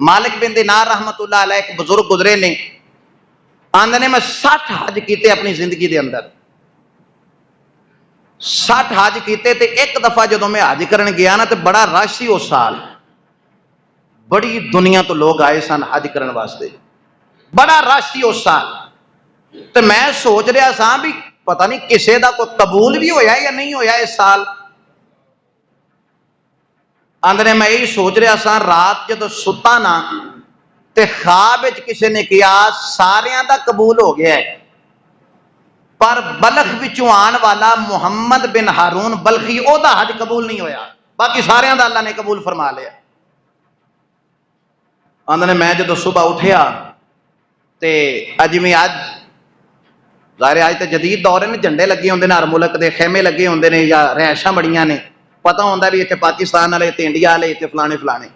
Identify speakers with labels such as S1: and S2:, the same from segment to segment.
S1: मालिक बिन दिनार रहमतुल्लाह अलैह एक बुजुर्ग गुजरे ने, आंदे ने मैं 60 हज किए अपनी जिंदगी के अंदर, 60 हज किए। एक दफा जो मैं हज करन गया ना तो बड़ा रश सी उस साल, बड़ी दुनिया तो लोग आए सन हज करने वास्ते, बड़ा रश सी उस साल। तो मैं सोच रहा सा भी पता नहीं किसी का कोई कबूल भी होया या नहीं होया इस साल। आंदे मैं यही सोच रहा सा, रात जो सुता ना तो ख्वाब किसी ने कहा सारियां दा कबूल हो गया है, पर बलख विचों आने वाला मुहम्मद बिन हारून बल्खी ओदा हज कबूल नहीं होया, बाकी सारियां दा अल्लाह ने कबूल फरमा लिया। आंदे मैं जो सुबह उठिया तो अजमें अज ज़ाहिर अज तो जदीद दौर है, झंडे लगे होंगे हर मुल्क के, खेमे लगे होंगे ने या रिहायशा बड़ियां ने, पता होंगे भी इतने पाकिस्तान वाले, इतने इंडिया वाले, इतने फलाने फलाने,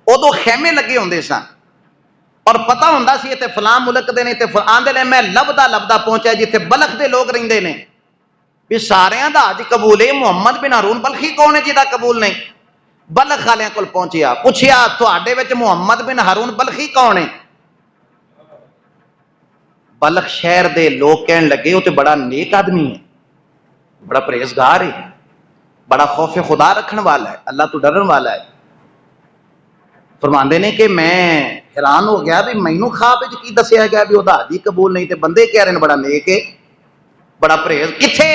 S1: उदों खेमे लगे होंगे सन और पता होंदा सी इतने फलां मुल्क के ने। आंदे ने मैं लभदा लभदा पहुंचा जिथे बलख के लोग रहिंदे ने भी सारियां दा हज कबूल है, मुहम्मद बिन हारून बल्खी कौन है जिहदा कबूल नहीं। बलख वालियां कोल पहुंचिया, पुछया तुहाडे विच मुहम्मद बिन हारून बल्खी कौन है। बलख शहर के लोग कहन लगे वो तो बड़ा नेक आदमी है, बड़ा परहेजगार है, बड़ा खौफ खुदा रखने वाला है, अल्लाह तो डरन वाला है। फरमाते ने कि मैं हैरान हो गया भी मैनू ख्वाब की दसिया गया भी वह हज ही कबूल नहीं, तो बंदे कह रहे हैं बड़ा नेक है, बड़ा परहेज। किथे?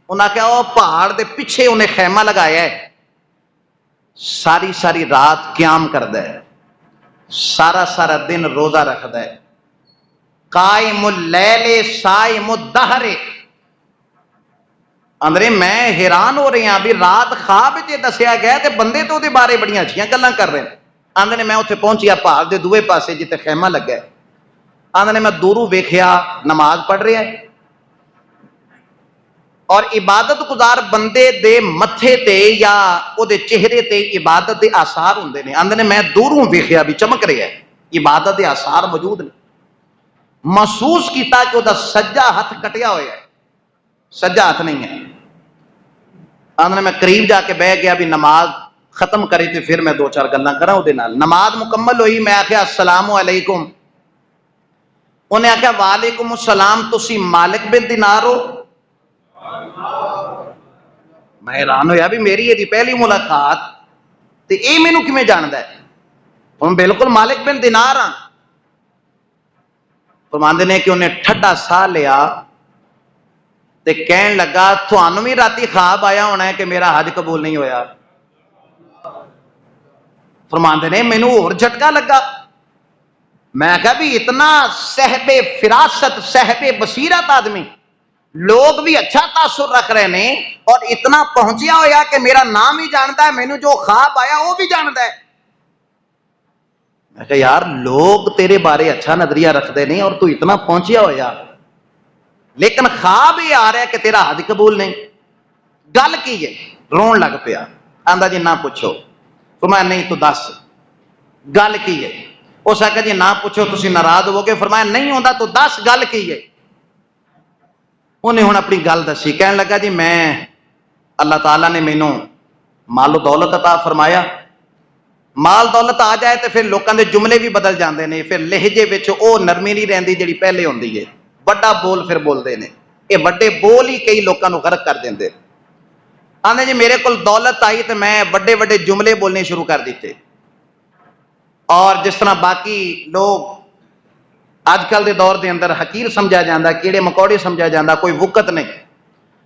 S1: उन्हें कहा वह पहाड़ के पिछे उन्हें खैमा लगाया है, सारी सारी रात क्याम करता है, सारा सारा दिन रोजा रखता है, कायमुल लैले साइमुद दहरे। अंदरे मैं हैरान हो रहा भी रात ख्वाब च दसिया गया तो बंदे तो उसके बारे बड़ियां अच्छियां गल्लां कर रहे हैं। आंदे ने मैं उत्थे पहुंचिया पहाड़ के दूए पासे जिथे खैमा लगा है। आंदे ने मैं दूरों वेख्या नमाज पढ़ रहा है और इबादत गुजार बंदे दे मथे ते या उहदे चेहरे ते इबादत के आसार होंदे ने। आंदे ने मैं दूरों वेख्या भी चमक रहा है, इबादत के आसार मौजूद ने। महसूस किया कि वह सज्जा हाथ कटिया हुआ है, सज्जा हाथ नहीं है। आंदे मैं करीब जाके बह गया भी नमाज खत्म करी तो फिर मैं दो चार गल्लां करा उहदे नाल। नमाज मुकम्मल हुई, मैं आख्या अस्सलामु अलैकुम, उन्हें आख्या वालेकुम अस्सलाम, तुसी मालिक बिन दिनार हो। मैं हैरान होया भी मेरी यदि पहली मुलाकात तो ये मैनू किवें जानदा है, हुण बिल्कुल मालिक बिन दिनार हाँ। फरमांदे ने कि उन्हें ठंडा साह लिया ते कहन लगा तुहानू भी राती ख्वाब आया होना है कि मेरा हज कबूल नहीं होया। फरमांदे ने मैनू होर झटका लगा, मैं कहा भी इतना सहबे फिरासत सहबे बसीरत आदमी, लोग भी अच्छा तासुर रख रहे ने और इतना पहुंचिया होया कि मेरा नाम ही जानता है, मैनू जो ख्वाब आया वो भी जानता है। मैं कहा यार लोग तेरे बारे अच्छा नजरिया रखते नहीं और तू इतना पहुंचिया होया, लेकिन ख्वाब ये आ रहा है कि तेरा हज कबूल नहीं। गल की है? रोन लग पिया, आंदा जी ना पूछो। फरमाया नहीं तू दस गल की है। उस आख्या जी ना पूछो तुसी नाराज होवोगे। फरमाया नहीं होता तू दस गल की है। उन्हें हुण अपनी गल दसी, कहन लगा जी मैं अल्लाह ताला ने मैनू मालो दौलत अता फरमाया, माल दौलत आ जाए तो फिर लोगों के जुमले भी बदल जाते हैं, फिर लहजे विच वो नरमी नहीं रहिंदी जिहड़ी पहले होंदी है, बड़ा बोल फिर बोलते हैं, ये बड़े बोल ही कई लोगों को गर्क कर देंगे। आंदे जी मेरे को दौलत आई तो मैं बड़े बड़े जुमले बोलने शुरू कर दिते, और जिस तरह बाकी लोग अजकल के दौर के अंदर हकीर समझा जाता, कीड़े मकौड़े समझा जाता, कोई वुकत नहीं,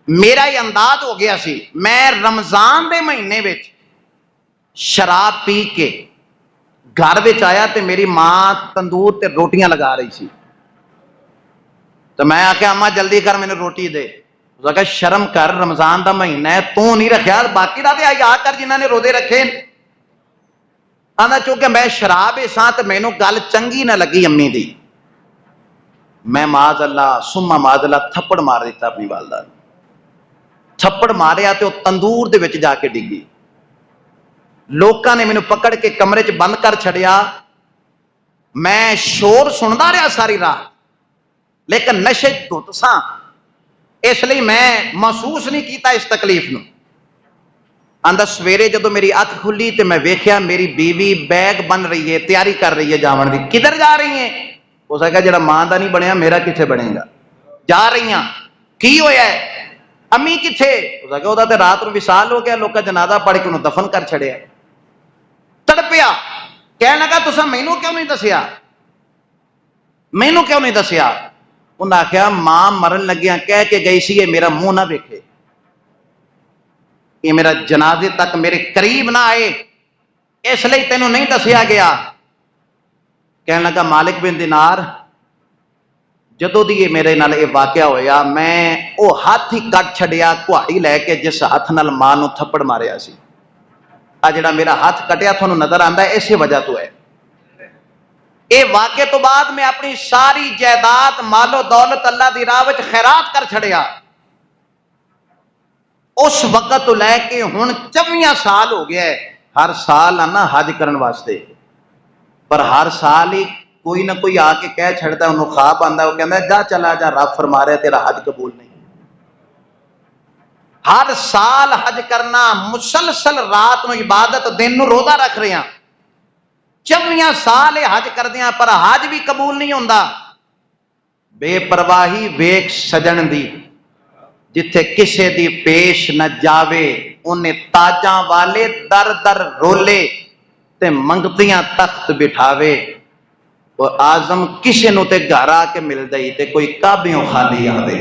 S1: मेरा ही अंदाज हो गया सी। मैं रमजान के महीने में शराब पी के घर में आया तो मेरी मां तंदूर ते रोटियां लगा रही सी, तो मैं आख्या अम्मा जल्दी कर मैंने रोटी दे। उसने कहा शर्म कर, रमजान का महीना है, तू नहीं रखा, बाकी का आ कर जिन्होंने रोजे रखे। आंदा चूंकि मैं शराब सा तो मैनू गल चंगी ना लगी अम्मी दी, मैं माज अल्लाह सुम्मा माज अल्लाह थप्पड़ मार दिता अपनी वालदा ने। थप्पड़ मारिया तो तंदूर दे विच जाके डिगी, लोगों ने मैनू पकड़ के कमरे च बंद कर छड़िया। मैं शोर सुनता रहा सारी रात, लेकिन नशे धुत सा, इसलिए मैं महसूस नहीं किया इस तकलीफ न। आंदा सवेरे जो मेरी अख खुली तो मैं वेख्या मेरी बीवी बैग बन रही है, तैयारी कर रही है जावन की। किधर जा रही है? उसने कहा जो मां का नहीं बनया मेरा किथे बनेगा। जा रही की होया है? अम्मी किथे? उसने कहा तो रात को विसाल हो गया, लोग जनाजा पढ़ के उन्होंने दफन कर छड़िया। तड़पिया, कह लगा तुसा मैनू क्यों नहीं दसिया, मैनू क्यों नहीं दसिया? उन्हें आख्या मां मरन लग्या कह के गई सी मेरा मुंह ना वेखे, ये मेरा जनाजे तक मेरे करीब ना आए, इसलिए तेनों नहीं दसिया गया। कहने लगा मालिक बिन दिनार, जदों दी मेरे नाल ये वाकया होया मैं वो हाथ ही कट छड़िया कुहाड़ी लैके जिस हाथ नाल मां नूं थप्पड़ मारिया सी। आ जिहड़ा मेरा हाथ कटिया तुहानूं नजर आंदा है इसे वजह तो है। ये वाकये तो बाद मैं अपनी सारी जायदाद मालो दौलत अल्लाह दी राह विच खैरात कर छड़िया। उस वक्त तो लैके हुण 24 साल हो गया है, हर साल आना हज करने वास्ते, पर हर साल ही कोई ना कोई आके कह छड़ता, उन्होंने ख्वाब आंदा, वो कहता जा चला जा रब फरमा रहा तेरा हज कबूल नहीं। हर साल हज करना, मुसलसल रात में इबादत दिन में रोजा रख रहे हैं, 24 साल हज करते हैं पर हज भी कबूल नहीं होता। बेपरवाही वेख सजन दी, जिथे किसे दी पेश न जावे उन्हें ताजा वाले दर दर रोले ते मंगतियां तख्त बिठावे। वो आजम किसे नु ते घर आके मिल गई ते कोई काबियों खाली आवे।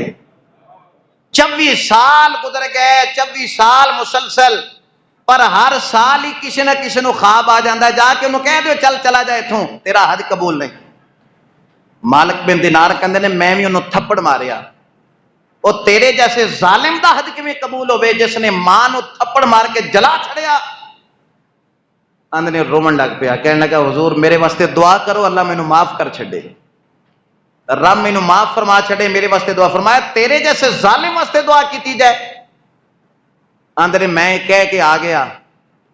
S1: 24 साल गुजर गए, 24 साल मुसलसल, पर हर साल ही किसी न किसी को ख्वाब आ जाता है, जाके उन्होंने कह दो चल चला जाए इथों तेरा हज कबूल नहीं। मालिक बिन दिनार कहते ने मैं भी उन्होंने थप्पड़ मारिया, वो तेरे जैसे जालिम का हज किवें कबूल होवे जिसने मां नूं थप्पड़ मार के जला छड़िया। आंदे ने रोवन लग पिया, कहने लगा हुजूर मेरे वास्ते दुआ करो अल्लाह मैनू माफ कर छड़े, रब मैनू माफ फरमा छड़े, मेरे वास्ते दुआ। फरमाया तेरे जैसे जालिम वास्ते दुआ की जाए? आंदे ने मैं कह के आ गया,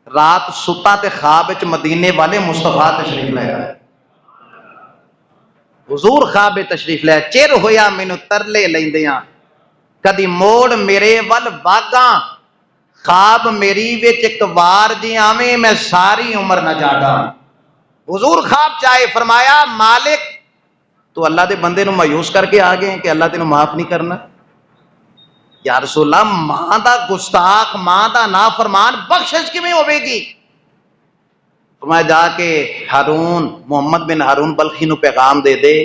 S1: रात सुता ते ख्वाब विच मदीने वाले मुस्तफा तशरीफ लाया, हुजूर ख्वाब तशरीफ लाया। चिर होया मैनू तरले लैंदियां, कदी मोड़ मेरे वल वागा, ख्वाब मेरी विच एक वार जी आवे मैं सारी उम्र न जागा। हुजूर ख्वाब चाहे, फरमाया मालिक तो अल्लाह के बंदे नूं मायूस करके आ गए कि अल्लाह तेनू माफ नहीं करना। या रसूल अल्लाह मां दा गुस्ताख, मां दा नाफरमान बख्शिश किवें होवेगी? फरमाया जाके हारून, मुहम्मद बिन हारून बल्खी नूं पैगाम दे दे,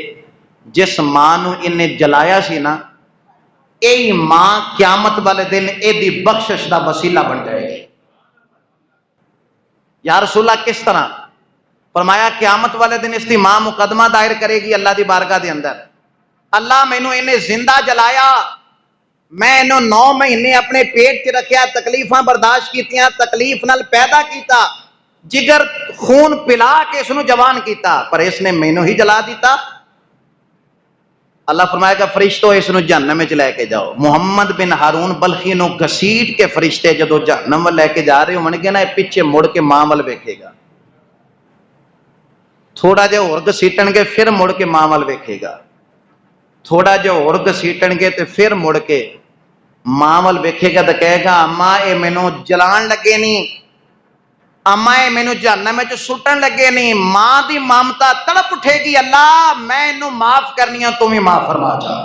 S1: जिस मां नूं इन्हें जलाया सी ना, यही मां क्यामत वाले दिन एदी बख्शिश का वसीला बन जाएगी। या रसूल अल्लाह किस तरह? फरमाया क्यामत वाले दिन इसकी मां मुकदमा दायर करेगी अल्लाह की बारगाह के अंदर, अल्लाह मैनू इन्हें जिंदा जलाया, मैं इन्हों 9 महीने अपने पेट च रखिया, तकलीफां बर्दाश्त कीतियां, तकलीफ नाल पैदा किया, जिगर खून पिला के इसनूं जवान किया, पर इसने मैनू ही जला दिता। अल्लाह फरमाएगा फरिश्तों इसनूं जहन्नम में लैके जाओ। मुहम्मद बिन हारून बल्खी नूं घसीट के फरिश्ते जदों जहन्नम वाल लैके जा रहे होणगे ना, पिछे मुड़ के मां वाल वेखेगा, थोड़ा जिहा होर घसीटणगे फिर मुड़ के मां वाल वेखेगा, थोड़ा जिहा होर घसीटणगे तो फिर मुड़ के मां वाल वेखेगा तो कहेगा अम्मा ये मैनू जलाण लगे नहीं, अम्मा ये मैनू जहन्नम में सुटन लगे नहीं। मां की ममता तड़प उठेगी, अल्लाह मैं इनू माफ करनी, तू भी माफ फरमा जा।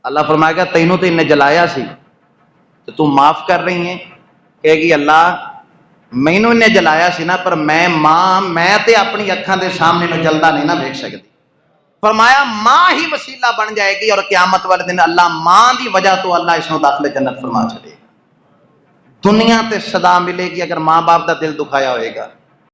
S1: अल्लाह फरमाएगा तैनू तो इन्हें जलाया सी तो तू माफ कर रही है? कहेगी अल्लाह मैनू इन्हें जलाया सी ना, पर मैं मां, मैं तो अपनी अखां के सामने इन्हू जलदा नहीं ना वेख सकती। फरमाया मां ही वसीला बन जाएगी और क्यामत वाले दिन अल्लाह मां की वजह तो अल्लाह इसनू दाखिले जन्नत फरमा छड़ेगा। दुनिया ते सदा मिलेगी अगर मां बाप का दिल दुखाया होएगा।